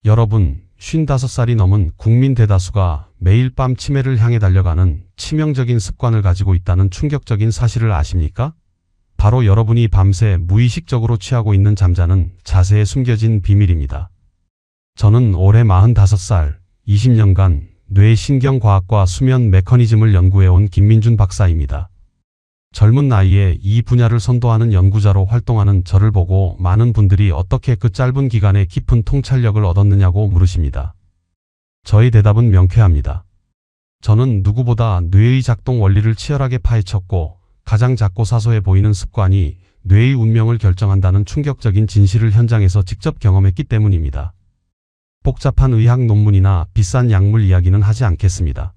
여러분, 55살이 넘은 국민 대다수가 매일 밤 치매를 향해 달려가는 치명적인 습관을 가지고 있다는 충격적인 사실을 아십니까? 바로 여러분이 밤새 무의식적으로 취하고 있는 잠자는 자세에 숨겨진 비밀입니다. 저는 올해 45살, 20년간 뇌신경과학과 수면 메커니즘을 연구해온 김민준 박사입니다. 젊은 나이에 이 분야를 선도하는 연구자로 활동하는 저를 보고 많은 분들이 어떻게 그 짧은 기간에 깊은 통찰력을 얻었느냐고 물으십니다. 저의 대답은 명쾌합니다. 저는 누구보다 뇌의 작동 원리를 치열하게 파헤쳤고 가장 작고 사소해 보이는 습관이 뇌의 운명을 결정한다는 충격적인 진실을 현장에서 직접 경험했기 때문입니다. 복잡한 의학 논문이나 비싼 약물 이야기는 하지 않겠습니다.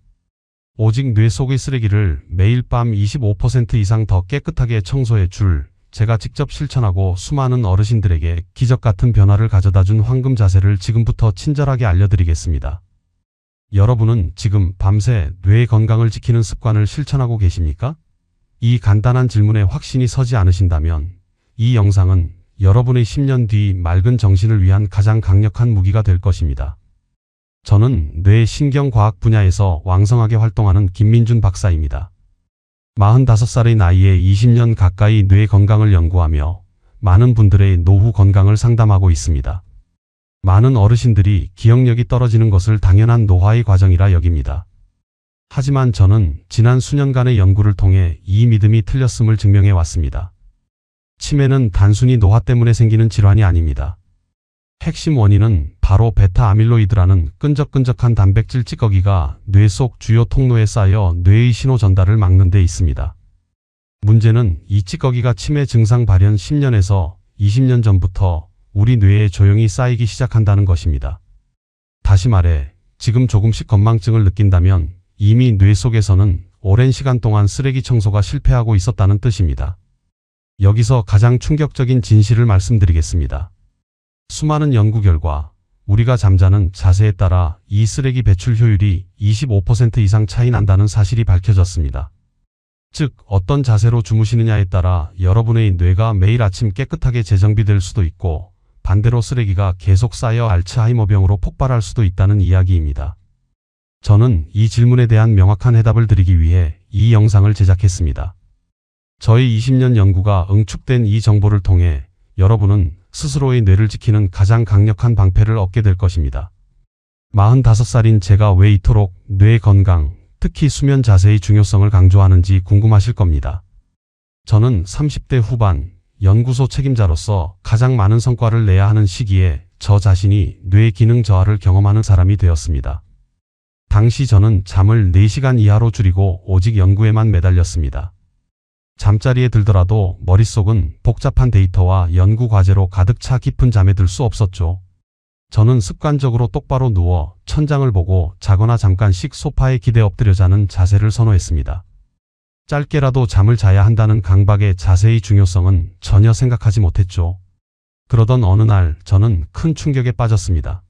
오직 뇌 속의 쓰레기를 매일 밤 25% 이상 더 깨끗하게 청소해 줄 제가 직접 실천하고 수많은 어르신들에게 기적 같은 변화를 가져다 준 황금 자세를 지금부터 친절하게 알려드리겠습니다. 여러분은 지금 밤새 뇌의 건강을 지키는 습관을 실천하고 계십니까? 이 간단한 질문에 확신이 서지 않으신다면 이 영상은 여러분의 10년 뒤 맑은 정신을 위한 가장 강력한 무기가 될 것입니다. 저는 뇌신경과학 분야에서 왕성하게 활동하는 김민준 박사입니다. 45살의 나이에 20년 가까이 뇌 건강을 연구하며 많은 분들의 노후 건강을 상담하고 있습니다. 많은 어르신들이 기억력이 떨어지는 것을 당연한 노화의 과정이라 여깁니다. 하지만 저는 지난 수년간의 연구를 통해 이 믿음이 틀렸음을 증명해 왔습니다. 치매는 단순히 노화 때문에 생기는 질환이 아닙니다. 핵심 원인은 바로 베타 아밀로이드라는 끈적끈적한 단백질 찌꺼기가 뇌 속 주요 통로에 쌓여 뇌의 신호 전달을 막는 데 있습니다. 문제는 이 찌꺼기가 치매 증상 발현 10년에서 20년 전부터 우리 뇌에 조용히 쌓이기 시작한다는 것입니다. 다시 말해, 지금 조금씩 건망증을 느낀다면 이미 뇌 속에서는 오랜 시간 동안 쓰레기 청소가 실패하고 있었다는 뜻입니다. 여기서 가장 충격적인 진실을 말씀드리겠습니다. 수많은 연구 결과 우리가 잠자는 자세에 따라 이 쓰레기 배출 효율이 25% 이상 차이 난다는 사실이 밝혀졌습니다. 즉, 어떤 자세로 주무시느냐에 따라 여러분의 뇌가 매일 아침 깨끗하게 재정비될 수도 있고 반대로 쓰레기가 계속 쌓여 알츠하이머병으로 폭발할 수도 있다는 이야기입니다. 저는 이 질문에 대한 명확한 해답을 드리기 위해 이 영상을 제작했습니다. 저의 20년 연구가 응축된 이 정보를 통해 여러분은 스스로의 뇌를 지키는 가장 강력한 방패를 얻게 될 것입니다. 45살인 제가 왜 이토록 뇌 건강, 특히 수면 자세의 중요성을 강조하는지 궁금하실 겁니다. 저는 30대 후반 연구소 책임자로서 가장 많은 성과를 내야 하는 시기에 저 자신이 뇌 기능 저하를 경험하는 사람이 되었습니다. 당시 저는 잠을 4시간 이하로 줄이고 오직 연구에만 매달렸습니다. 잠자리에 들더라도 머릿속은 복잡한 데이터와 연구 과제로 가득 차 깊은 잠에 들 수 없었죠. 저는 습관적으로 똑바로 누워 천장을 보고 자거나 잠깐씩 소파에 기대 엎드려 자는 자세를 선호했습니다. 짧게라도 잠을 자야 한다는 강박의 자세의 중요성은 전혀 생각하지 못했죠. 그러던 어느 날 저는 큰 충격에 빠졌습니다.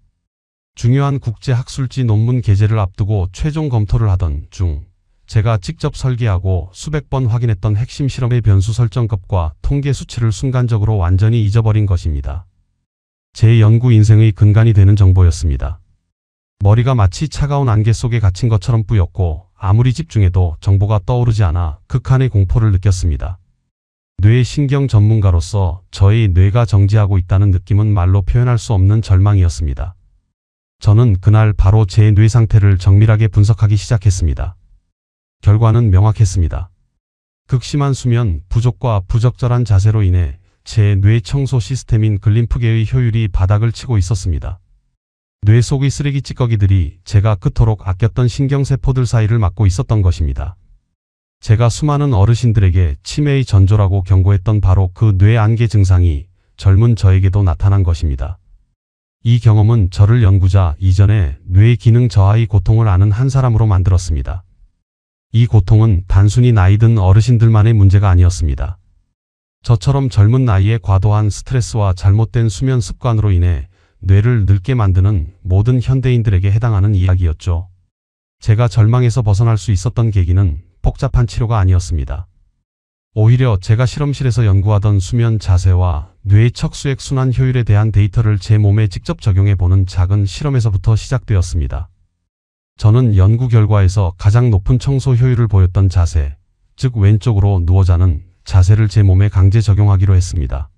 중요한 국제학술지 논문 게재를 앞두고 최종 검토를 하던 중 제가 직접 설계하고 수백 번 확인했던 핵심 실험의 변수 설정값과 통계 수치를 순간적으로 완전히 잊어버린 것입니다. 제 연구 인생의 근간이 되는 정보였습니다. 머리가 마치 차가운 안개 속에 갇힌 것처럼 뿌였고 아무리 집중해도 정보가 떠오르지 않아 극한의 공포를 느꼈습니다. 뇌신경 전문가로서 저의 뇌가 정지하고 있다는 느낌은 말로 표현할 수 없는 절망이었습니다. 저는 그날 바로 제 뇌 상태를 정밀하게 분석하기 시작했습니다. 결과는 명확했습니다. 극심한 수면 부족과 부적절한 자세로 인해 제 뇌 청소 시스템인 글림프계의 효율이 바닥을 치고 있었습니다. 뇌 속의 쓰레기 찌꺼기들이 제가 그토록 아꼈던 신경세포들 사이를 막고 있었던 것입니다. 제가 수많은 어르신들에게 치매의 전조라고 경고했던 바로 그 뇌 안개 증상이 젊은 저에게도 나타난 것입니다. 이 경험은 저를 연구자 이전에 뇌 기능 저하의 고통을 아는 한 사람으로 만들었습니다. 이 고통은 단순히 나이든 어르신들만의 문제가 아니었습니다. 저처럼 젊은 나이에 과도한 스트레스와 잘못된 수면 습관으로 인해 뇌를 늙게 만드는 모든 현대인들에게 해당하는 이야기였죠. 제가 절망에서 벗어날 수 있었던 계기는 복잡한 치료가 아니었습니다. 오히려 제가 실험실에서 연구하던 수면 자세와 뇌의 척수액 순환 효율에 대한 데이터를 제 몸에 직접 적용해 보는 작은 실험에서부터 시작되었습니다. 저는 연구 결과에서 가장 높은 청소 효율을 보였던 자세, 즉 왼쪽으로 누워 자는 자세를 제 몸에 강제 적용하기로 했습니다.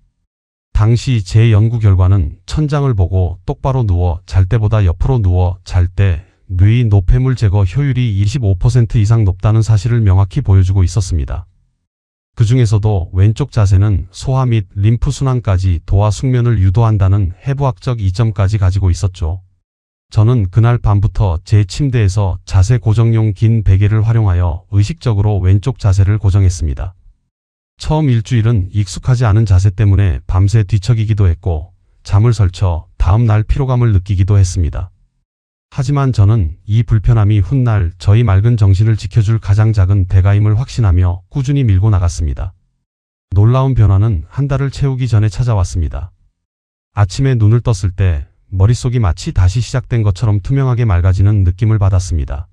당시 제 연구 결과는 천장을 보고 똑바로 누워 잘 때보다 옆으로 누워 잘 때 뇌의 노폐물 제거 효율이 25% 이상 높다는 사실을 명확히 보여주고 있었습니다. 그 중에서도 왼쪽 자세는 소화 및 림프 순환까지 도와 숙면을 유도한다는 해부학적 이점까지 가지고 있었죠. 저는 그날 밤부터 제 침대에서 자세 고정용 긴 베개를 활용하여 의식적으로 왼쪽 자세를 고정했습니다. 처음 일주일은 익숙하지 않은 자세 때문에 밤새 뒤척이기도 했고 잠을 설쳐 다음 날 피로감을 느끼기도 했습니다. 하지만 저는 이 불편함이 훗날 저희 맑은 정신을 지켜줄 가장 작은 대가임을 확신하며 꾸준히 밀고 나갔습니다. 놀라운 변화는 한 달을 채우기 전에 찾아왔습니다. 아침에 눈을 떴을 때 머릿속이 마치 다시 시작된 것처럼 투명하게 맑아지는 느낌을 받았습니다.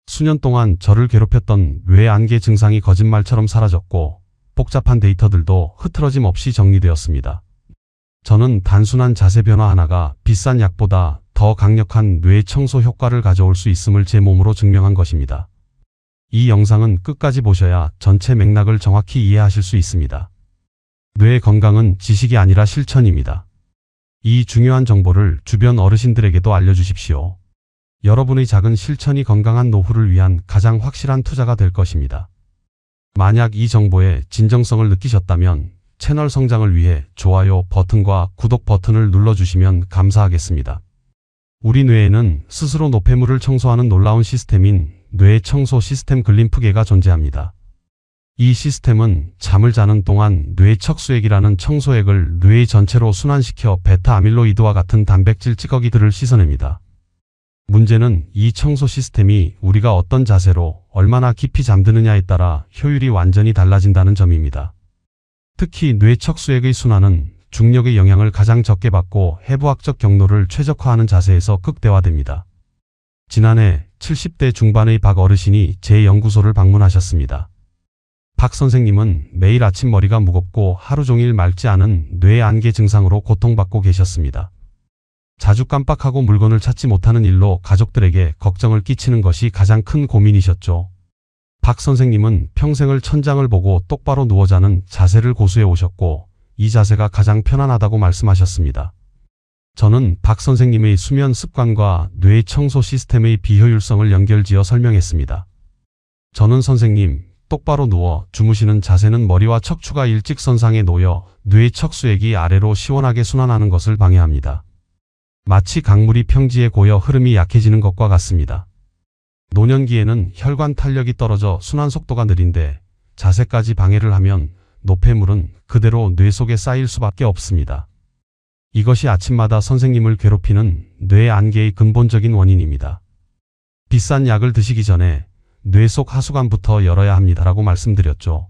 수년 동안 저를 괴롭혔던 뇌안개 증상이 거짓말처럼 사라졌고 복잡한 데이터들도 흐트러짐 없이 정리되었습니다. 저는 단순한 자세 변화 하나가 비싼 약보다 더 강력한 뇌 청소 효과를 가져올 수 있음을 제 몸으로 증명한 것입니다. 이 영상은 끝까지 보셔야 전체 맥락을 정확히 이해하실 수 있습니다. 뇌 건강은 지식이 아니라 실천입니다. 이 중요한 정보를 주변 어르신들에게도 알려주십시오. 여러분의 작은 실천이 건강한 노후를 위한 가장 확실한 투자가 될 것입니다. 만약 이 정보에 진정성을 느끼셨다면 채널 성장을 위해 좋아요 버튼과 구독 버튼을 눌러주시면 감사하겠습니다. 우리 뇌에는 스스로 노폐물을 청소하는 놀라운 시스템인 뇌 청소 시스템 글림프계가 존재합니다. 이 시스템은 잠을 자는 동안 뇌 척수액이라는 청소액을 뇌 전체로 순환시켜 베타 아밀로이드와 같은 단백질 찌꺼기들을 씻어냅니다. 문제는 이 청소 시스템이 우리가 어떤 자세로 얼마나 깊이 잠드느냐에 따라 효율이 완전히 달라진다는 점입니다. 특히 뇌 척수액의 순환은 중력의 영향을 가장 적게 받고 해부학적 경로를 최적화하는 자세에서 극대화됩니다. 지난해 70대 중반의 박 어르신이 제 연구소를 방문하셨습니다. 박 선생님은 매일 아침 머리가 무겁고 하루 종일 맑지 않은 뇌안개 증상으로 고통받고 계셨습니다. 자주 깜빡하고 물건을 찾지 못하는 일로 가족들에게 걱정을 끼치는 것이 가장 큰 고민이셨죠. 박 선생님은 평생을 천장을 보고 똑바로 누워 자는 자세를 고수해 오셨고 이 자세가 가장 편안하다고 말씀하셨습니다. 저는 박 선생님의 수면 습관과 뇌 청소 시스템의 비효율성을 연결지어 설명했습니다. 저는 선생님, 똑바로 누워 주무시는 자세는 머리와 척추가 일직선상에 놓여 뇌 척수액이 아래로 시원하게 순환하는 것을 방해합니다. 마치 강물이 평지에 고여 흐름이 약해지는 것과 같습니다. 노년기에는 혈관 탄력이 떨어져 순환 속도가 느린데 자세까지 방해를 하면 노폐물은 그대로 뇌 속에 쌓일 수밖에 없습니다. 이것이 아침마다 선생님을 괴롭히는 뇌안개의 근본적인 원인입니다. 비싼 약을 드시기 전에 뇌 속 하수관부터 열어야 합니다라고 말씀드렸죠.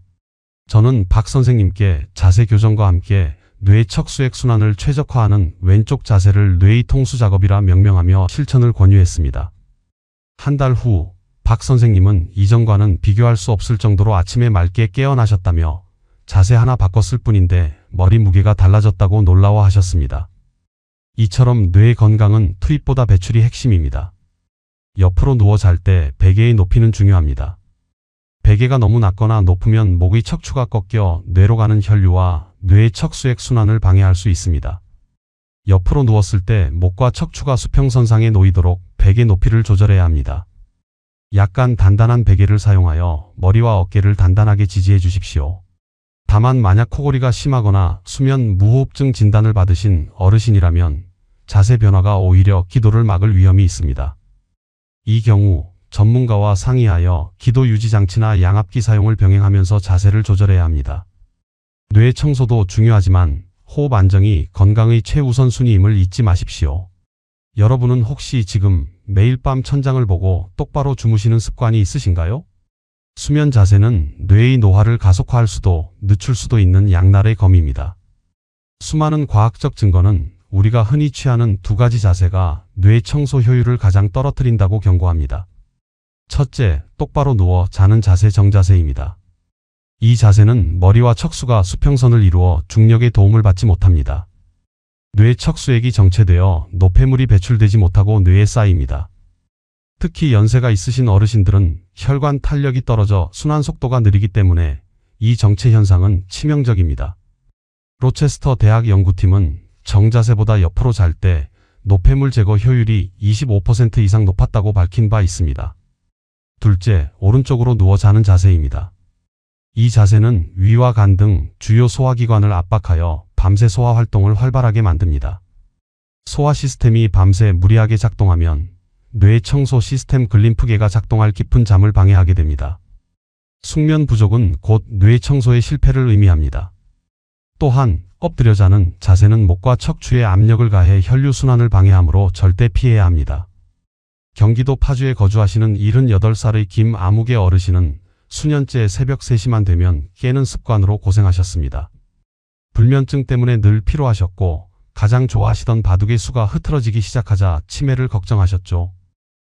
저는 박 선생님께 자세 교정과 함께 뇌 척수액 순환을 최적화하는 왼쪽 자세를 뇌의 통수 작업이라 명명하며 실천을 권유했습니다. 한 달 후 박 선생님은 이전과는 비교할 수 없을 정도로 아침에 맑게 깨어나셨다며 자세 하나 바꿨을 뿐인데 머리 무게가 달라졌다고 놀라워하셨습니다. 이처럼 뇌 건강은 투입보다 배출이 핵심입니다. 옆으로 누워 잘 때 베개의 높이는 중요합니다. 베개가 너무 낮거나 높으면 목의 척추가 꺾여 뇌로 가는 혈류와 뇌 척수액 순환을 방해할 수 있습니다. 옆으로 누웠을 때 목과 척추가 수평선상에 놓이도록 베개 높이를 조절해야 합니다. 약간 단단한 베개를 사용하여 머리와 어깨를 단단하게 지지해 주십시오. 다만 만약 코골이가 심하거나 수면 무호흡증 진단을 받으신 어르신이라면 자세 변화가 오히려 기도를 막을 위험이 있습니다. 이 경우 전문가와 상의하여 기도 유지 장치나 양압기 사용을 병행하면서 자세를 조절해야 합니다. 뇌 청소도 중요하지만 호흡 안정이 건강의 최우선 순위임을 잊지 마십시오. 여러분은 혹시 지금 매일 밤 천장을 보고 똑바로 주무시는 습관이 있으신가요? 수면 자세는 뇌의 노화를 가속화할 수도 늦출 수도 있는 양날의 검입니다. 수많은 과학적 증거는 우리가 흔히 취하는 두 가지 자세가 뇌 청소 효율을 가장 떨어뜨린다고 경고합니다. 첫째, 똑바로 누워 자는 자세 정자세입니다. 이 자세는 머리와 척수가 수평선을 이루어 중력의 도움을 받지 못합니다. 뇌 척수액이 정체되어 노폐물이 배출되지 못하고 뇌에 쌓입니다. 특히 연세가 있으신 어르신들은 혈관 탄력이 떨어져 순환 속도가 느리기 때문에 이 정체 현상은 치명적입니다. 로체스터 대학 연구팀은 정자세보다 옆으로 잘 때 노폐물 제거 효율이 25% 이상 높았다고 밝힌 바 있습니다. 둘째, 오른쪽으로 누워 자는 자세입니다. 이 자세는 위와 간 등 주요 소화기관을 압박하여 밤새 소화 활동을 활발하게 만듭니다. 소화 시스템이 밤새 무리하게 작동하면 뇌 청소 시스템 글림프계가 작동할 깊은 잠을 방해하게 됩니다. 숙면 부족은 곧 뇌 청소의 실패를 의미합니다. 또한 엎드려 자는 자세는 목과 척추에 압력을 가해 혈류순환을 방해하므로 절대 피해야 합니다. 경기도 파주에 거주하시는 78살의 김아무개 어르신은 수년째 새벽 3시만 되면 깨는 습관으로 고생하셨습니다. 불면증 때문에 늘 피로하셨고 가장 좋아하시던 바둑의 수가 흐트러지기 시작하자 치매를 걱정하셨죠.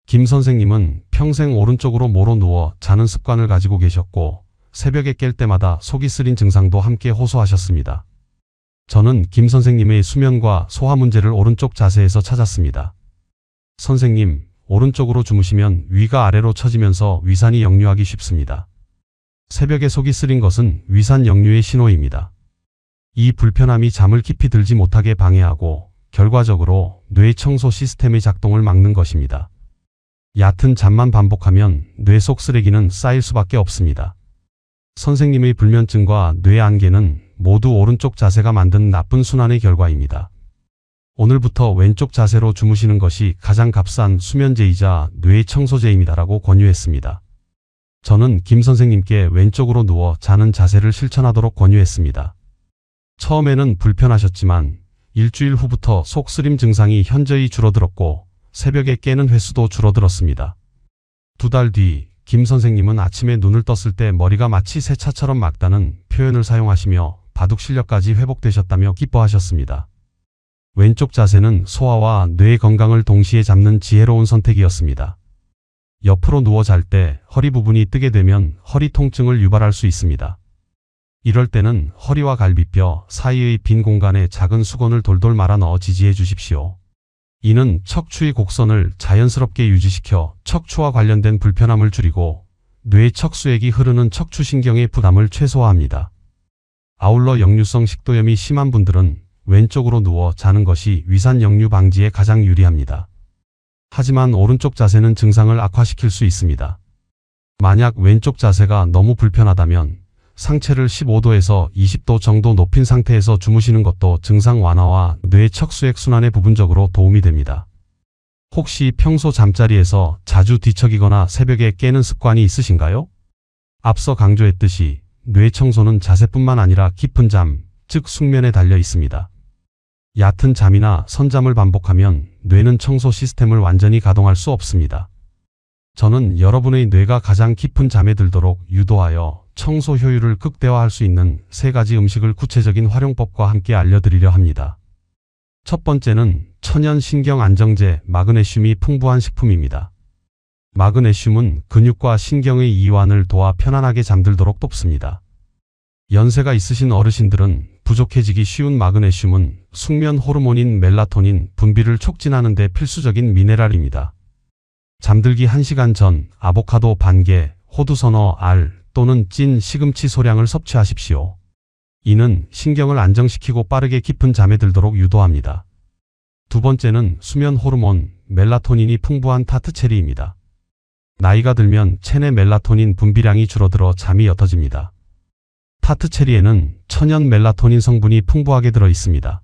김 선생님은 평생 오른쪽으로 모로 누워 자는 습관을 가지고 계셨고 새벽에 깰 때마다 속이 쓰린 증상도 함께 호소하셨습니다. 저는 김 선생님의 수면과 소화 문제를 오른쪽 자세에서 찾았습니다. 선생님, 오른쪽으로 주무시면 위가 아래로 처지면서 위산이 역류하기 쉽습니다. 새벽에 속이 쓰린 것은 위산 역류의 신호입니다. 이 불편함이 잠을 깊이 들지 못하게 방해하고 결과적으로 뇌 청소 시스템의 작동을 막는 것입니다. 얕은 잠만 반복하면 뇌 속 쓰레기는 쌓일 수밖에 없습니다. 선생님의 불면증과 뇌 안개는 모두 오른쪽 자세가 만든 나쁜 순환의 결과입니다. 오늘부터 왼쪽 자세로 주무시는 것이 가장 값싼 수면제이자 뇌 청소제입니다라고 권유했습니다. 저는 김 선생님께 왼쪽으로 누워 자는 자세를 실천하도록 권유했습니다. 처음에는 불편하셨지만 일주일 후부터 속 쓰림 증상이 현저히 줄어들었고 새벽에 깨는 횟수도 줄어들었습니다. 2달 뒤 김 선생님은 아침에 눈을 떴을 때 머리가 마치 새 차처럼 맑다는 표현을 사용하시며 바둑 실력까지 회복되셨다며 기뻐하셨습니다. 왼쪽 자세는 소화와 뇌 건강을 동시에 잡는 지혜로운 선택이었습니다. 옆으로 누워 잘 때 허리 부분이 뜨게 되면 허리 통증을 유발할 수 있습니다. 이럴 때는 허리와 갈비뼈 사이의 빈 공간에 작은 수건을 돌돌 말아 넣어 지지해 주십시오. 이는 척추의 곡선을 자연스럽게 유지시켜 척추와 관련된 불편함을 줄이고 뇌 척수액이 흐르는 척추신경의 부담을 최소화합니다. 아울러 역류성 식도염이 심한 분들은 왼쪽으로 누워 자는 것이 위산 역류 방지에 가장 유리합니다. 하지만 오른쪽 자세는 증상을 악화시킬 수 있습니다. 만약 왼쪽 자세가 너무 불편하다면 상체를 15도에서 20도 정도 높인 상태에서 주무시는 것도 증상 완화와 뇌 척수액 순환에 부분적으로 도움이 됩니다. 혹시 평소 잠자리에서 자주 뒤척이거나 새벽에 깨는 습관이 있으신가요? 앞서 강조했듯이 뇌 청소는 자세뿐만 아니라 깊은 잠, 즉 숙면에 달려 있습니다. 얕은 잠이나 선잠을 반복하면 뇌는 청소 시스템을 완전히 가동할 수 없습니다. 저는 여러분의 뇌가 가장 깊은 잠에 들도록 유도하여 청소 효율을 극대화할 수 있는 3가지 음식을 구체적인 활용법과 함께 알려드리려 합니다. 첫 번째는 천연 신경 안정제 마그네슘이 풍부한 식품입니다. 마그네슘은 근육과 신경의 이완을 도와 편안하게 잠들도록 돕습니다. 연세가 있으신 어르신들은 부족해지기 쉬운 마그네슘은 숙면 호르몬인 멜라토닌 분비를 촉진하는 데 필수적인 미네랄입니다. 잠들기 1시간 전 아보카도 반개, 호두 서너 알 또는 찐 시금치 소량을 섭취하십시오. 이는 신경을 안정시키고 빠르게 깊은 잠에 들도록 유도합니다. 두 번째는 수면 호르몬 멜라토닌이 풍부한 타트체리입니다. 나이가 들면 체내 멜라토닌 분비량이 줄어들어 잠이 옅어집니다. 타트체리에는 천연 멜라토닌 성분이 풍부하게 들어 있습니다.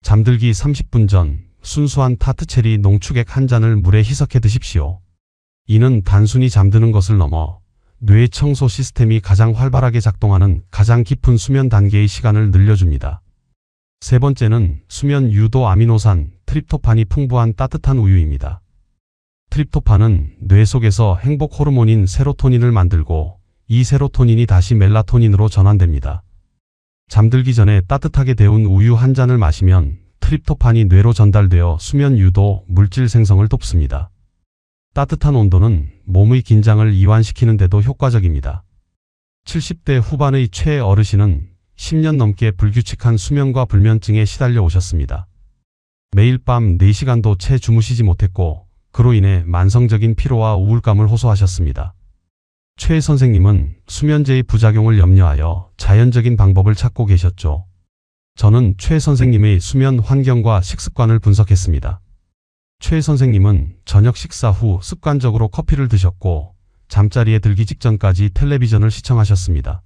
잠들기 30분 전 순수한 타트체리 농축액 1잔을 물에 희석해 드십시오. 이는 단순히 잠드는 것을 넘어 뇌 청소 시스템이 가장 활발하게 작동하는 가장 깊은 수면 단계의 시간을 늘려줍니다. 세 번째는 수면 유도 아미노산 트립토판이 풍부한 따뜻한 우유입니다. 트립토판은 뇌 속에서 행복 호르몬인 세로토닌을 만들고 이 세로토닌이 다시 멜라토닌으로 전환됩니다. 잠들기 전에 따뜻하게 데운 우유 1잔을 마시면 트립토판이 뇌로 전달되어 수면 유도 물질 생성을 돕습니다. 따뜻한 온도는 몸의 긴장을 이완시키는 데도 효과적입니다. 70대 후반의 최 어르신은 10년 넘게 불규칙한 수면과 불면증에 시달려 오셨습니다. 매일 밤 4시간도 채 주무시지 못했고 그로 인해 만성적인 피로와 우울감을 호소하셨습니다. 최 선생님은 수면제의 부작용을 염려하여 자연적인 방법을 찾고 계셨죠. 저는 최 선생님의 수면 환경과 식습관을 분석했습니다. 최 선생님은 저녁 식사 후 습관적으로 커피를 드셨고 잠자리에 들기 직전까지 텔레비전을 시청하셨습니다.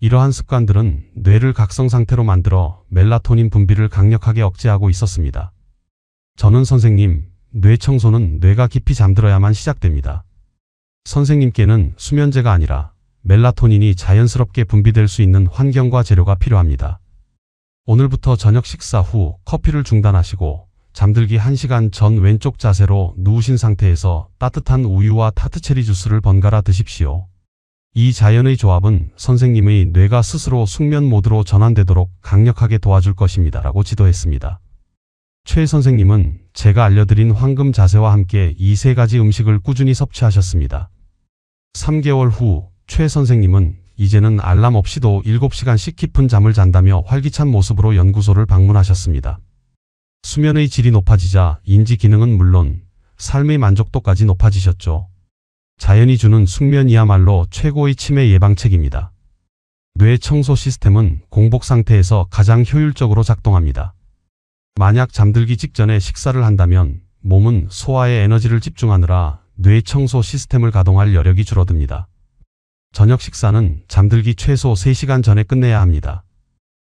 이러한 습관들은 뇌를 각성 상태로 만들어 멜라토닌 분비를 강력하게 억제하고 있었습니다. 저는 선생님, 뇌 청소는 뇌가 깊이 잠들어야만 시작됩니다. 선생님께는 수면제가 아니라 멜라토닌이 자연스럽게 분비될 수 있는 환경과 재료가 필요합니다. 오늘부터 저녁 식사 후 커피를 중단하시고 잠들기 1시간 전 왼쪽 자세로 누우신 상태에서 따뜻한 우유와 타트체리 주스를 번갈아 드십시오. 이 자연의 조합은 선생님의 뇌가 스스로 숙면 모드로 전환되도록 강력하게 도와줄 것입니다. 라고 지도했습니다. 최 선생님은 제가 알려드린 황금 자세와 함께 이 3가지 음식을 꾸준히 섭취하셨습니다. 3개월 후 최 선생님은 이제는 알람 없이도 7시간씩 깊은 잠을 잔다며 활기찬 모습으로 연구소를 방문하셨습니다. 수면의 질이 높아지자 인지 기능은 물론 삶의 만족도까지 높아지셨죠. 자연이 주는 숙면이야말로 최고의 치매 예방책입니다. 뇌 청소 시스템은 공복 상태에서 가장 효율적으로 작동합니다. 만약 잠들기 직전에 식사를 한다면 몸은 소화에 에너지를 집중하느라 뇌 청소 시스템을 가동할 여력이 줄어듭니다. 저녁 식사는 잠들기 최소 3시간 전에 끝내야 합니다.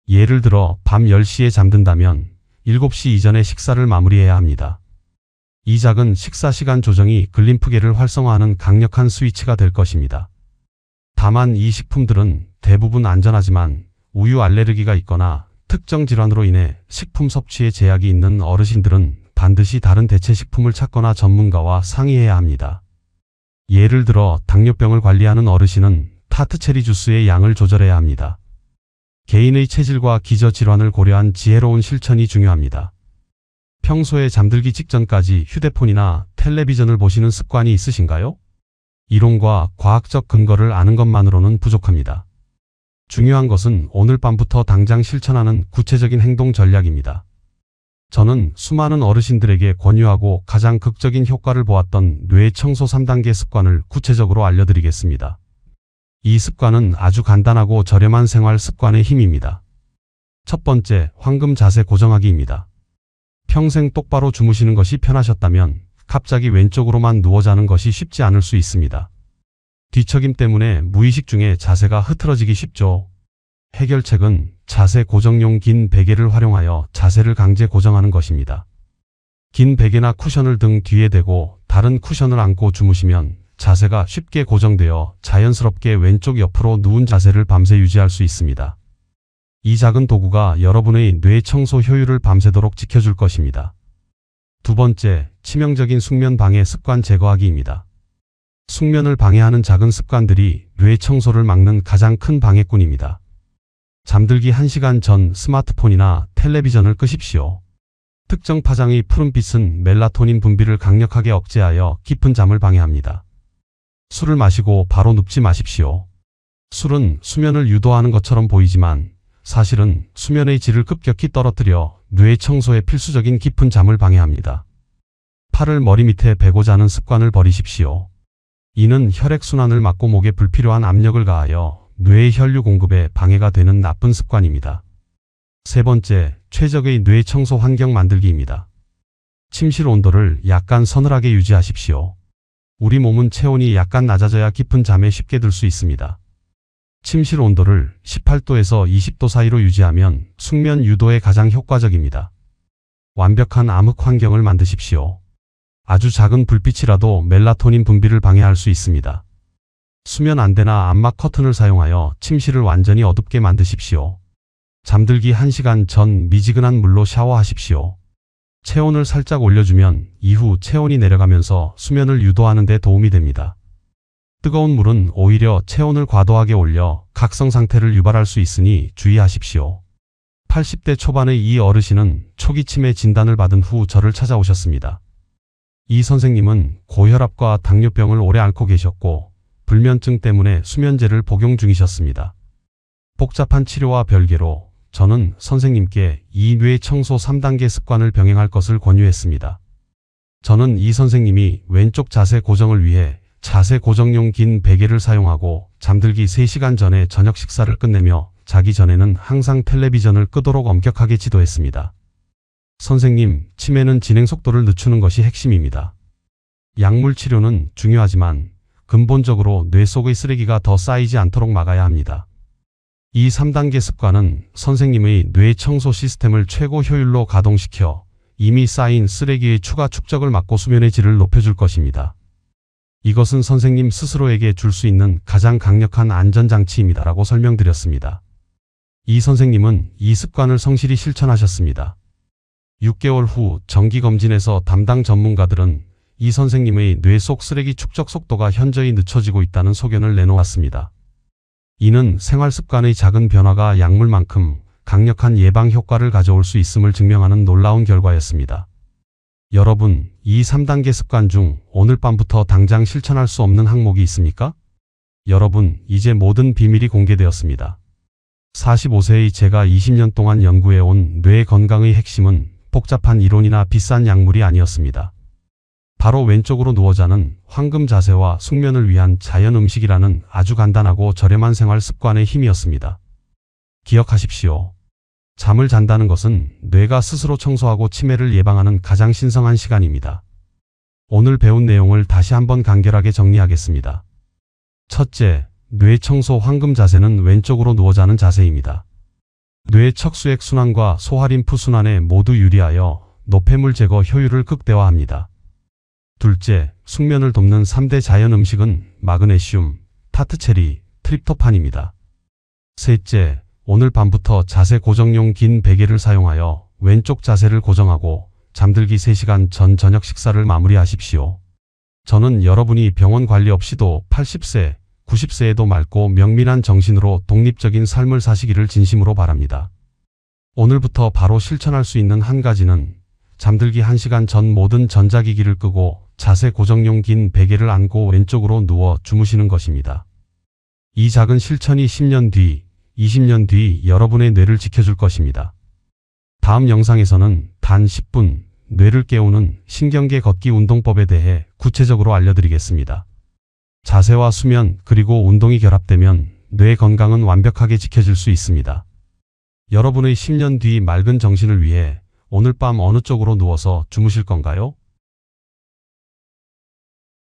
예를 들어 밤 10시에 잠든다면 7시 이전에 식사를 마무리해야 합니다. 이 작은 식사 시간 조정이 글림프계를 활성화하는 강력한 스위치가 될 것입니다. 다만 이 식품들은 대부분 안전하지만 우유 알레르기가 있거나 특정 질환으로 인해 식품 섭취에 제약이 있는 어르신들은 반드시 다른 대체 식품을 찾거나 전문가와 상의해야 합니다. 예를 들어 당뇨병을 관리하는 어르신은 타트체리 주스의 양을 조절해야 합니다. 개인의 체질과 기저질환을 고려한 지혜로운 실천이 중요합니다. 평소에 잠들기 직전까지 휴대폰이나 텔레비전을 보시는 습관이 있으신가요? 이론과 과학적 근거를 아는 것만으로는 부족합니다. 중요한 것은 오늘 밤부터 당장 실천하는 구체적인 행동 전략입니다. 저는 수많은 어르신들에게 권유하고 가장 극적인 효과를 보았던 뇌 청소 3단계 습관을 구체적으로 알려드리겠습니다. 이 습관은 아주 간단하고 저렴한 생활 습관의 힘입니다. 첫 번째, 황금 자세 고정하기입니다. 평생 똑바로 주무시는 것이 편하셨다면 갑자기 왼쪽으로만 누워 자는 것이 쉽지 않을 수 있습니다. 뒤척임 때문에 무의식 중에 자세가 흐트러지기 쉽죠. 해결책은 자세 고정용 긴 베개를 활용하여 자세를 강제 고정하는 것입니다. 긴 베개나 쿠션을 등 뒤에 대고 다른 쿠션을 안고 주무시면 자세가 쉽게 고정되어 자연스럽게 왼쪽 옆으로 누운 자세를 밤새 유지할 수 있습니다. 이 작은 도구가 여러분의 뇌 청소 효율을 밤새도록 지켜줄 것입니다. 두 번째, 치명적인 숙면 방해 습관 제거하기입니다. 숙면을 방해하는 작은 습관들이 뇌 청소를 막는 가장 큰 방해꾼입니다. 잠들기 1시간 전 스마트폰이나 텔레비전을 끄십시오. 특정 파장의 푸른빛은 멜라토닌 분비를 강력하게 억제하여 깊은 잠을 방해합니다. 술을 마시고 바로 눕지 마십시오. 술은 수면을 유도하는 것처럼 보이지만 사실은 수면의 질을 급격히 떨어뜨려 뇌 청소에 필수적인 깊은 잠을 방해합니다. 팔을 머리 밑에 베고 자는 습관을 버리십시오. 이는 혈액순환을 막고 목에 불필요한 압력을 가하여 뇌의 혈류 공급에 방해가 되는 나쁜 습관입니다. 세 번째, 최적의 뇌 청소 환경 만들기입니다. 침실 온도를 약간 서늘하게 유지하십시오. 우리 몸은 체온이 약간 낮아져야 깊은 잠에 쉽게 들 수 있습니다. 침실 온도를 18도에서 20도 사이로 유지하면 숙면 유도에 가장 효과적입니다. 완벽한 암흑 환경을 만드십시오. 아주 작은 불빛이라도 멜라토닌 분비를 방해할 수 있습니다. 수면 안대나 암막 커튼을 사용하여 침실을 완전히 어둡게 만드십시오. 잠들기 1시간 전 미지근한 물로 샤워하십시오. 체온을 살짝 올려주면 이후 체온이 내려가면서 수면을 유도하는 데 도움이 됩니다. 뜨거운 물은 오히려 체온을 과도하게 올려 각성 상태를 유발할 수 있으니 주의하십시오. 80대 초반의 이 어르신은 초기 치매 진단을 받은 후 저를 찾아오셨습니다. 이 선생님은 고혈압과 당뇨병을 오래 앓고 계셨고 불면증 때문에 수면제를 복용 중이셨습니다. 복잡한 치료와 별개로 저는 선생님께 이 뇌 청소 3단계 습관을 병행할 것을 권유했습니다. 저는 이 선생님이 왼쪽 자세 고정을 위해 자세 고정용 긴 베개를 사용하고 잠들기 3시간 전에 저녁 식사를 끝내며 자기 전에는 항상 텔레비전을 끄도록 엄격하게 지도했습니다. 선생님, 치매는 진행 속도를 늦추는 것이 핵심입니다. 약물 치료는 중요하지만 근본적으로 뇌 속의 쓰레기가 더 쌓이지 않도록 막아야 합니다. 이 3단계 습관은 선생님의 뇌 청소 시스템을 최고 효율로 가동시켜 이미 쌓인 쓰레기의 추가 축적을 막고 수면의 질을 높여줄 것입니다. 이것은 선생님 스스로에게 줄 수 있는 가장 강력한 안전장치입니다라고 설명드렸습니다. 이 선생님은 이 습관을 성실히 실천하셨습니다. 6개월 후 정기검진에서 담당 전문가들은 이 선생님의 뇌 속 쓰레기 축적 속도가 현저히 늦춰지고 있다는 소견을 내놓았습니다. 이는 생활 습관의 작은 변화가 약물만큼 강력한 예방 효과를 가져올 수 있음을 증명하는 놀라운 결과였습니다. 여러분, 이 3단계 습관 중 오늘 밤부터 당장 실천할 수 없는 항목이 있습니까? 여러분, 이제 모든 비밀이 공개되었습니다. 45세의 제가 20년 동안 연구해온 뇌 건강의 핵심은 복잡한 이론이나 비싼 약물이 아니었습니다. 바로 왼쪽으로 누워 자는 황금 자세와 숙면을 위한 자연 음식이라는 아주 간단하고 저렴한 생활 습관의 힘이었습니다. 기억하십시오. 잠을 잔다는 것은 뇌가 스스로 청소하고 치매를 예방하는 가장 신성한 시간입니다. 오늘 배운 내용을 다시 한번 간결하게 정리하겠습니다. 첫째, 뇌 청소 황금 자세는 왼쪽으로 누워 자는 자세입니다. 뇌 척수액 순환과 소화림프 순환에 모두 유리하여 노폐물 제거 효율을 극대화합니다. 둘째, 숙면을 돕는 3대 자연 음식은 마그네슘, 타트체리, 트립토판입니다. 셋째, 오늘 밤부터 자세 고정용 긴 베개를 사용하여 왼쪽 자세를 고정하고 잠들기 3시간 전 저녁 식사를 마무리하십시오. 저는 여러분이 병원 관리 없이도 80세, 90세에도 맑고 명민한 정신으로 독립적인 삶을 사시기를 진심으로 바랍니다. 오늘부터 바로 실천할 수 있는 한 가지는 잠들기 1시간 전 모든 전자기기를 끄고 자세 고정용 긴 베개를 안고 왼쪽으로 누워 주무시는 것입니다. 이 작은 실천이 10년 뒤, 20년 뒤 여러분의 뇌를 지켜줄 것입니다. 다음 영상에서는 단 10분 뇌를 깨우는 신경계 걷기 운동법에 대해 구체적으로 알려드리겠습니다. 자세와 수면 그리고 운동이 결합되면 뇌 건강은 완벽하게 지켜질 수 있습니다. 여러분의 10년 뒤 맑은 정신을 위해 오늘 밤 어느 쪽으로 누워서 주무실 건가요?